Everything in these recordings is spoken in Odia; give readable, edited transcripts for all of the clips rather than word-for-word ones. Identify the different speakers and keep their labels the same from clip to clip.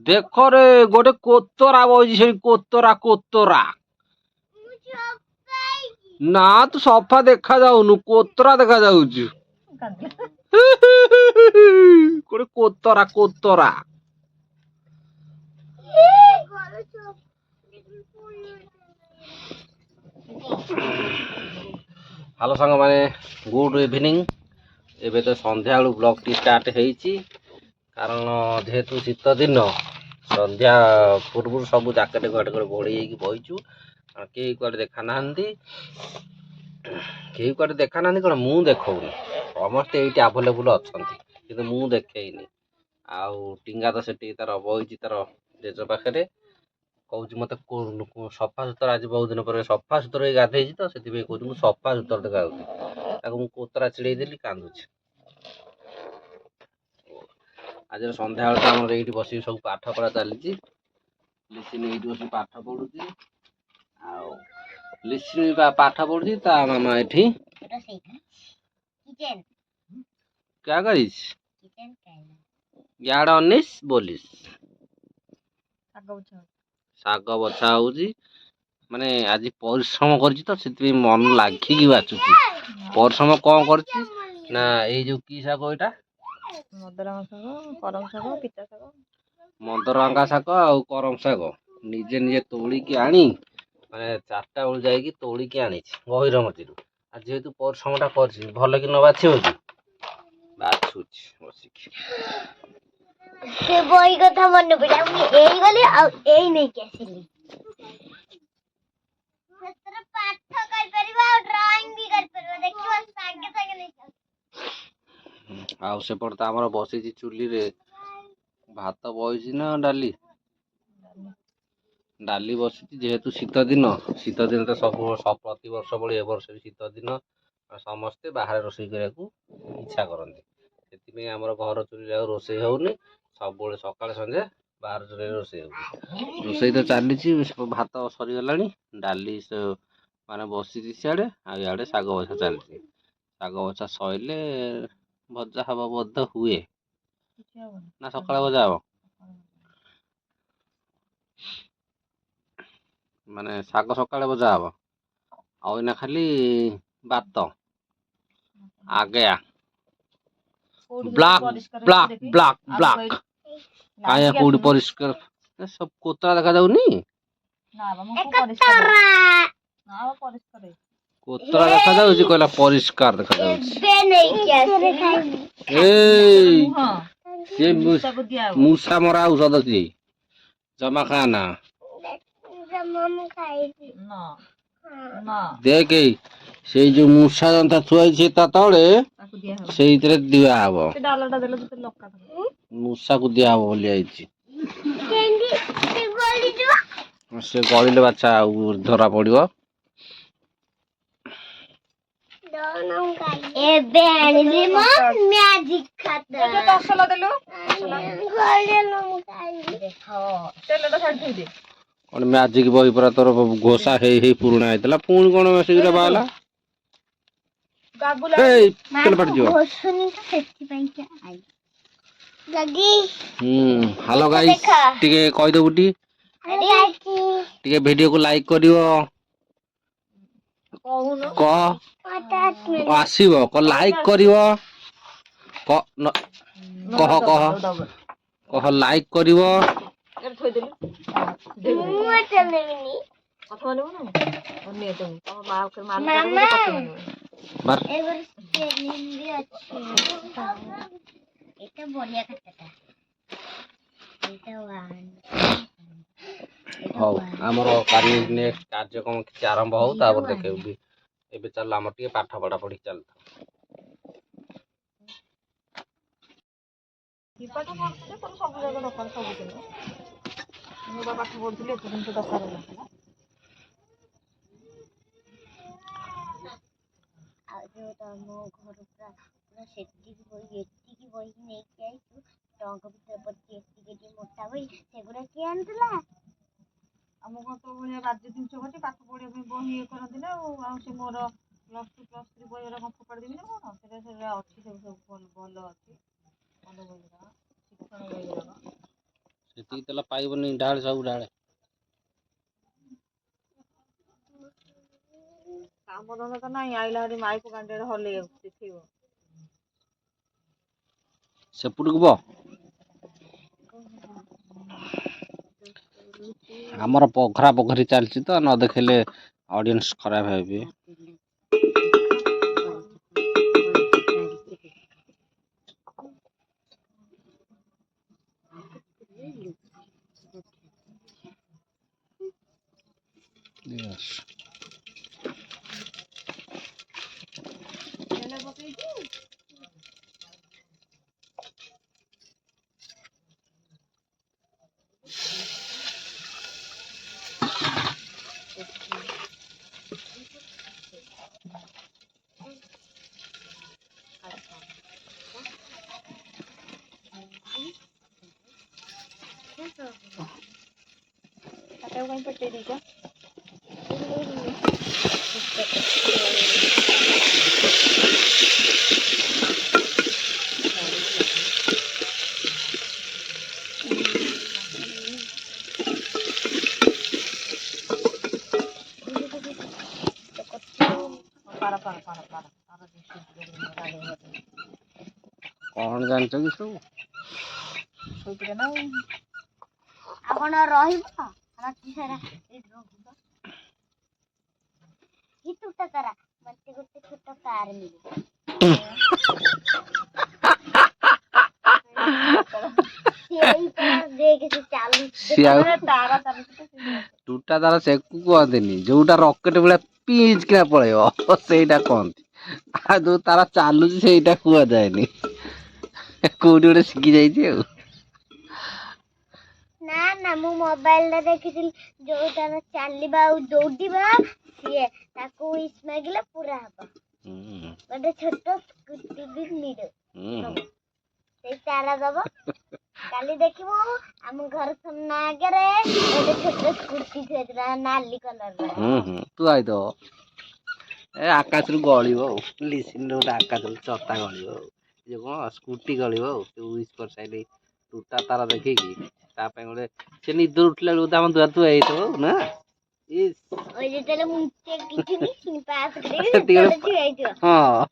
Speaker 1: ଦେଖ ରେ ଗୋଟେ କୋତରା ବଇଛି ସେଠି କୋତରା। ନା ତୁ ସଫା ଦେଖା ଯାଉନୁ, କୋତରା ଦେଖା ଯାଉଛୁ। ଗୋଟେ କୋତରା। ହ୍ୟାଲୋ ସାଙ୍ଗମାନେ, ଗୁଡ୍ ଇଭିନିଂ। ଏବେ ତ ସନ୍ଧ୍ୟା ବେଳୁ ବ୍ଲଗ୍ଟି ଷ୍ଟାର୍ଟ ହେଇଛି, କାରଣ ଯେହେତୁ ଶୀତ ଦିନ ସନ୍ଧ୍ୟା ପୂର୍ବରୁ ସବୁ ଜ୍ୟାକେଟ୍ ଘୋଡ଼େଇ ହେଇକି ବଇଛୁ। କେହି କୁଆଡ଼େ ଦେଖା ନାହାନ୍ତି କ'ଣ, ମୁଁ ଦେଖଉନି, ସମସ୍ତେ ଏଇଠି ଆଭେଲେବୁଲ୍ ଅଛନ୍ତି, କିନ୍ତୁ ମୁଁ ଦେଖେଇନି। ଆଉ ଟିଙ୍ଗା ତ ସେଠି ତାର ବଇଛି ତାର ଜେଜ ପାଖରେ, କହୁଛି ମତେ ସଫା ସୁତରା, ଆଜି ବହୁତ ଦିନ ପରେ ସଫା ସୁତରା ହେଇ ଗାଧେଇଛି ତ, ସେଥିପାଇଁ କହୁଛି ମୁଁ ସଫା ସୁତରା ଦେଖାଯାଉଛି। ତାକୁ ମୁଁ କୋତରା ଚିଡ଼େଇ ଦେଲି, କାନ୍ଦୁଛି। ଆଜିର ସନ୍ଧ୍ୟାବେଳେ ତ ଆମର ଏଇଠି ବସିକି ସବୁ ପାଠ ପଢ଼ା ଚାଲିଛି। ଲିସିନି ଏଇଠି ବସିକି ପାଠ ପଢୁଛି, ଆଉ ଲିସିନି ପାଠ ପଢୁଛି, ତା ମାମା ଏଠି क्या करिस यार अनिस बोलिस ଶାଗ ବଛା ହଉଛି। ମାନେ ଆଜି ପରିଶ୍ରମ କରିଛି ତ, ସେଥିପାଇଁ ମନ ଲାଗିକି ବାଛୁଛି। ପରିଶ୍ରମ କ'ଣ କରିଛି ନା, ଏଇ ଯୋଉ କି ଶାଗ, ଏଇଟା ମଦରଙ୍ଗା ଶାଗ ଆଉ କରମ ଶାଗ ନିଜେ ତୋଳିକି ଆଣି, ମାନେ 4ଟା ବେଳୁ ଯାଇକି ତୋଳିକି ଆଣିଛି ଗହିରମତିରୁ। ଆଉ ଯେହେତୁ ପରିଶ୍ରମଟା କରିଛି, ଭଲ କି ନ ବାଛିବ କି, ବାଛୁଛି ବସିକି।
Speaker 2: ସେ ବହି କଥା ମନେ ପଡିଲା, ମୁଁ ଏଇ ଗଲି ଆଉ ଏଇ ନେଇକି ଆସିଲି। ସେଥିରେ ପାଠ କରିପାରିବ ଆଉ ଡ୍ରଇଂ ବି କରିପାରିବ, ଦେଖିବ ସାଙ୍ଗେ ସାଙ୍ଗେ ନେଇକି।
Speaker 1: ଆଉ ସେପଟେ ତ ଆମର ବସିଛି ଚୁଲିରେ ଭାତ ବଇଛି ନା ଡାଲି ବସିଛି। ଯେହେତୁ ଶୀତ ଦିନ ତ ସବୁ ପ୍ରତିବର୍ଷ ଭଳି ଏ ବର୍ଷ ବି ଶୀତ ଦିନ, ସମସ୍ତେ ବାହାରେ ରୋଷେଇ କରିବାକୁ ଇଚ୍ଛା କରନ୍ତି। ସେଥିପାଇଁ ଆମର ଘର ଚୁଲିରେ ଆଉ ରୋଷେଇ ହଉନି, ସବୁବେଳେ ସକାଳେ ସଞ୍ଜେ ବାହାର ଚୁଲିରେ ରୋଷେଇ ହଉଛି। ରୋଷେଇ ତ ଚାଲିଛି, ଭାତ ସରିଗଲାଣି, ଡାଲି ମାନେ ବସିଛି ସିଆଡ଼େ, ଆଉ ଇଆଡ଼େ ଶାଗ ବଛା ଚାଲିଛି। ଶାଗ ବଛା ସଇଲେ ଭଜା ହବ ବୋଧେ, ହୁଏ ନା ସକାଳେ ଭଜା ହବ। ମାନେ ଶାଗ ସକାଳେ ଭଜା ହବ, ଆଉ ଏଇନା ଖାଲି ଭାତ। ଆଜ୍ଞା, ବ୍ଲାକ୍ କାହିଁକି କୋଉଠି ପରିଷ୍କାର, ସବୁ କୋତରା ଦେଖା ଯାଉନି। କୋତରା ଦେଖା ଯାଉଛି, କହିଲା ପରିଷ୍କାର ଦେଖା ଯାଉଛି। ମୂଷା ମରା ଔଷଧ ସିଏ, ଜମା ଖାଆନା। ଦେଖେ ସେଇ ଯୋଉ ମୂଷା ଯନ୍ତା ଥୁଆ ହେଇଛି ତା ତଳେ, ସେଇଥିରେ ଦିଆହବ, ମୂଷାକୁ ଦିଆହବ ବୋଲି ଆଇଛି। ସେ ଗଳିଲେ ବାଛା ଆଉ ଧରା ପଡିବ।
Speaker 2: ଏବେ ଆଣିଲି ମୋ ମ୍ୟାଜିକ ଖାତା।
Speaker 1: କଣ ମ୍ୟାଜିକ ବହି ପରା ତୋର ଘୋଷା ହେଇ ହେଇ ପୁରୁଣା ହେଇଥିଲା, ପୁଣି କଣ ସେଗୁରା ବାହାରିଲା। ହ୍ୟାଲୋ ଗାଇସ୍, ଟିକେ କହିଦବୁ ଟିକେ ଭିଡିଓକୁ ଲାଇକ୍ କରିବ। କହ ଆସିବ, ଲାଇକ୍ କରିବ, କହ ଲାଇକ୍ କରିବ। ହଉ, ଆମର କାର୍ଯ୍ୟକ୍ରମ କିଛି ଆରମ୍ଭ ହଉ, ତାପରେ ଦେଖେଇବୁ। ଏବେ ଚାଲ ଆମର ଟିକେ ପାଠ ପଢା ପଢି ଚାଲିଥାଉ। ପାଠ ପଢୁଥିଲି, ଏତେ ଜିନିଷ ଦରକାର ନଥିଲା।
Speaker 2: ଆଉ ଯୋଉ ତମ ଘରୁ ପୁରା ସେତିକି ବହି, ଏତିକି ବହି ନେଇକି ଆଇଛୁ, ଟଙ୍କ ଭିତରେ ପଡିଛି ଏତିକି ମୋଟା ବହି, ସେଗୁଡା କିଏ ଆଣିଥିଲା?
Speaker 3: ଆମ ଘର ତ ଭଳିଆ ବାଜ୍ୟ ଜିନିଷ ଅଛି, ପାଠ ପଢିବା ପାଇଁ ବହି ଇଏ କରନ୍ତି ନା। ଆଉ ସେ ମୋର +2 +3 ବହି କଣ ଫୋପାଡ଼ି ଦେବି ନା କଣ? ସେଟା ଅଛି, ସବୁ ଭଲ ଅଛି, ଭଲ ବହି ଗୁଡ଼ାକ, ଶିକ୍ଷଣ ବହି ଗୁଡ଼ାକ।
Speaker 1: ସେତିକି ତେଲ ପାଇବନି, ଡାଳେ ସବୁ ଡାଳେ।
Speaker 3: କାମ ଧନ୍ଦା ତ ନାହିଁ, ଆଇଲା ଭାରି ମାଇକୁ ଗାଣ୍ଡିଆରେ ହଲେଇବାକୁ ଦେଖେଇବ।
Speaker 1: ସେପଟକୁ ବ ଆମର ପୋଖରା ପୋଖରୀ ଚାଲିଛି ତ, ନ ଦେଖିଲେ ଅଡିଏନ୍ସ ଖରାପ ହେବେ।
Speaker 3: ତେଲ ପକେଇଛୁ? ତାକୁ କାଇଁ ପେଟେଇ ଦେଇଛ?
Speaker 1: କଣ ଜାଣିଛ କି ସବୁ?
Speaker 3: ସେଇଥିରେ ନା
Speaker 2: ଆଉ କଣ ରହିବ ରାତି ସାରା ଏଇଠି ରହିବ? କି ତୁଟା ତାରା ମତେ ଗୋଟେ ଛୋଟ କାର ମିଳିବ। ସେଇ କାର ଦେଖେ ସେ ଚାଲୁଛି।
Speaker 3: ତାରା ଚାଲୁଛି।
Speaker 1: ଟୁଟା ତାର ସେକୁ କୁହନ୍ତିନି, ଯୋଉଟା ରକେଟ ଭଳିଆ ପିଚ୍ କିନା ପଳେଇବ ସେଇଟା କହନ୍ତି। ଆଉ ଯୋଉ ତାର ଚାଲୁଛି ସେଇଟା କୁହାଯାଏନି। କୋଉଠି ଗୋଟେ ଶିଖି ଯାଇଛି ଆଉ।
Speaker 2: ନା ନା, ମୁଁ ମୋବାଇଲରେ ଦେଖିଥିଲି ଯୋଉ ତାର ଚାଲିବା ଆଉ ଦୌଡ଼ିବା, ସିଏ ତାକୁ ୱିଶ ମାଗିଲେ ପୁରା ହବ। ଗୋଟେ ଛୋଟ ସ୍କୁଟି ବି ମିଳେ, ସେଇ ତାରା ଦବ। କାଲି ଦେଖିବୁ ଆମ ଘର ସାମ୍ନା ଆଗରେ ଗୋଟେ ଛୋଟ ସ୍କୁଟି ଥୁଆ ହେଇଥିଲା, ନାଲି କଲର।
Speaker 1: ତୁ ଆଇଥିବ ଏ ଆକାଶରୁ ଗଳିବ ଆଉ, ଲିସିନରେ ଗୋଟେ ଆକାଶରୁ ଛତା ଗଳିବ ଆଉ, ଯେ କଣ ସ୍କୁଟି ଗଳିବ ଆଉ। ୱିଶ କରିସାଇଲେ ଟୁଟା ତାରା ଦେଖିକି ତା ପାଇଁ ଗୋଟେ, ସେ ନିଦରୁ ଉଠିଲା ବେଳକୁ ଆମ ଦୁଆର ଥୁଆ ହେଇଥିବ ନା।
Speaker 2: ଯେତେବେଳେ ମୁଁ ଟେକିଥିବି ପାସ କରିକି ଠିଆ ହେଇଥିବ।
Speaker 1: ହଁ,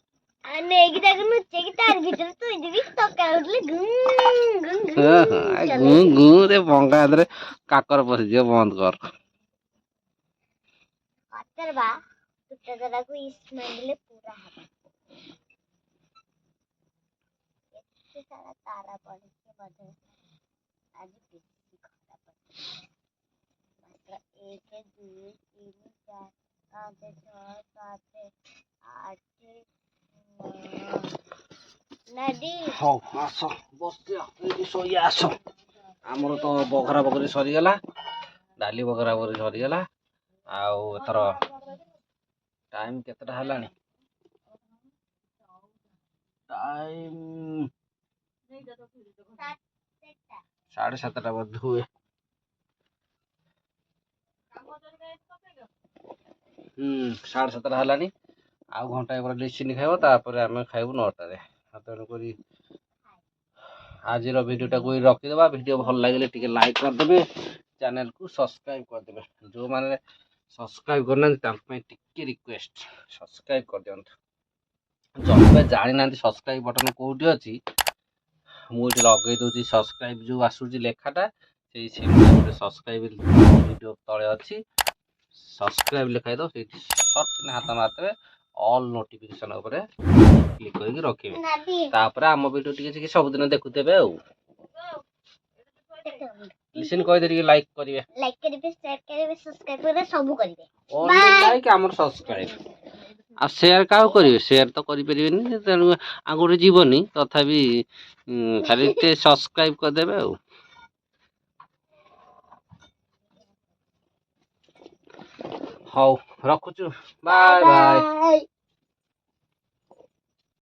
Speaker 2: ଆଉ ନେଇକି ତାକୁ ଲୁଚେଇକି ତାରି ଭିତରେ ଥୋଇଦେବି, ସକାଳୁ ଉଠିଲେ
Speaker 1: ଗୁଁ ଗୁଁ ରେ ଭଙ୍ଗା ହାତରେ କାକର ପଶିଯିବ, ବନ୍ଦ କର।
Speaker 2: ବା ଟୁଟା ତାରାକୁ ୱିଶ ମାଗିଲେ ପୁରା ହବ। ଏତେ ସାରା ତାରା ପଡିଛି ବୋଧେ ଆଜି ବେଶୀ ଖରାପ ମାତ୍ର 1 2 3 4 5 6 7 8 ନଦୀ।
Speaker 1: ହଉ ଆସ ବସିଆ ଏଇଠି ଶୋଇଆ ଆସ। ଆମର ତ ବଖରା ବଖରି ସରିଗଲା, ଡାଲି ବଖରା ବଖରି ସରିଗଲା। ଆଉ ଏଥର ଟାଇମ କେତେଟା ହେଲାଣି? ଟାଇମ 7:30 ବୋଧେ ହୁଏ। 7:30 ହେଲାଣି। ଆଉ ଘଣ୍ଟାଏ ପରେ ଲିସିନି ଖାଇବ, ତାପରେ ଆମେ ଖାଇବୁ 9ଟାରେ। ତେଣୁକରି ଆଜିର ଭିଡ଼ିଓଟାକୁ ରଖିଦେବା। ଭିଡ଼ିଓ ଭଲ ଲାଗିଲେ ଟିକେ ଲାଇକ୍ କରିଦେବେ, ଚ୍ୟାନେଲକୁ ସବସ୍କ୍ରାଇବ କରିଦେବେ। ଯେଉଁମାନେ ସବସ୍କ୍ରାଇବ କରିନାହାନ୍ତି ତାଙ୍କ ପାଇଁ ଟିକେ ରିକ୍ୱେଷ୍ଟ, ସବସ୍କ୍ରାଇବ କରିଦିଅନ୍ତୁ। ଯଦି ଜାଣିନାହାନ୍ତି ସବସ୍କ୍ରାଇବ ବଟନ କୋଉଠି ଅଛି, ମୁଁ ଏଠି ଲଗେଇ ଦଉଛି ସବସ୍କ୍ରାଇବ ଯୋଉ ଆସୁଛି ଲେଖାଟା, ସେଇ ଗୋଟେ ସବସ୍କ୍ରାଇବ ଭିଡ଼ିଓ ତଳେ ଅଛି, ସବସ୍କ୍ରାଇବ ଲେଖା ହେଇଥିବ, ସେଇଠି ସର୍ଟ କିନା ହାତ ମାରିଦେବେ, ଅଲ୍ ନୋଟିଫିକେସନ ଉପରେ କ୍ଲିକ୍ କରିକି ରଖିବେ। ତାପରେ ଆମ ଭିଡ଼ିଓ ଟିକେ ଟିକେ ସବୁଦିନ ଦେଖୁଥିବେ ଆଉ। ଲିସନ କହିଦେ ଟିକେ ଲାଇକ୍ କରିବେ,
Speaker 2: ସେୟାର କରିବେ, ସବସ୍କ୍ରାଇବ କରିବେ, ସବୁ କରିବେ।
Speaker 1: ଲାଇକ୍ ଆମର ସବସ୍କ୍ରାଇବ। ଆଉ ସେୟାର କାହାକୁ କରିବେ? ସେୟାର ତ କରିପାରିବେନି, ତେଣୁ ଆଗରୁ ଯିବନି, ତଥାପି ଖାଲି ଟିକେ ସବସ୍କ୍ରାଇବ କରିଦେବେ ଆଉ। ହଉ ରଖୁଛୁ, ବାଏ ବାଏ।